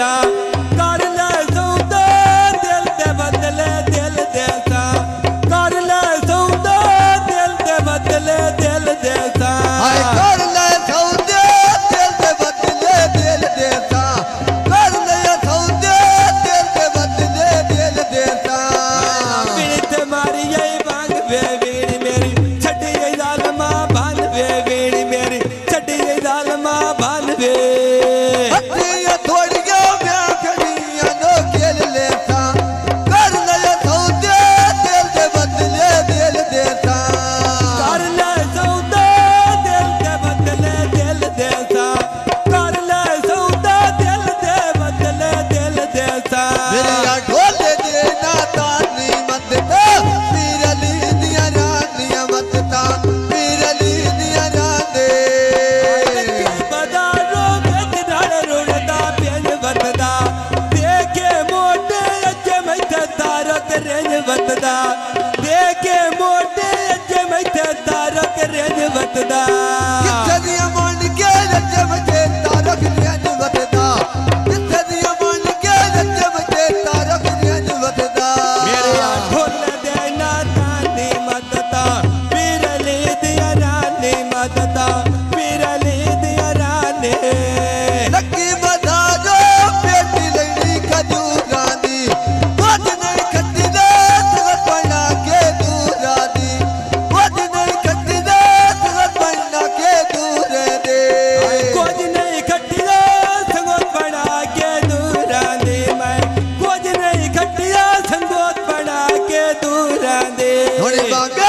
देता कर ले सौदा दिल दे बदले दिल देता कर ले सौदा दिल दे बदले दिल देता कर ले सौदे दिल दे बदले दिल देता कर ले सौदे दिल दे बदले दिल देता पीड़ित मारी यही बांग वे वीड़ी मेरी छड़ी यही जालमा बांध वे वीड़ी मेरी छड़ी यही जालमा बांध वे हत्तियां थोड़ियां मैं खड़ियां नो खेल लेता कर ले सौदे दिल दे बदले दिल देता कर ले सौदा दिल दे बदले दिल देता कर ले सौदा दिल दे बदले दिल देता मेरी ढोले देना तानी मदता पीर अली दिया रानियां मदता पीर अली दिया राने बदारो बेच नाल रुड़दा पेंज वतदा देखे मोटे अज्जे मैथे तारक रेंज वतदा देखे मोटे अज्जे मैथे तारक रेंज वतदा किथे दिया मन के रज्जे मचे तारक रेंज वतदा किथे दिया मन के रज्जे मचे तारक रेंज वतदा मेरे ढोल देना तानी मदता पीर अली दिया रानी मदता पीर अली दिया रानी लकी बधारो बेटी लड़ी खजूरा दी बज नहीं खट्टी दे सगत बना के दूरा दी बज नहीं खट्टी दे सगत बना के दूर दे कुछ नहीं खटिया संगोत बना के दूरा दे मैं कुछ नहीं खटिया संगोत बना के दूरा दे थोड़ी बांग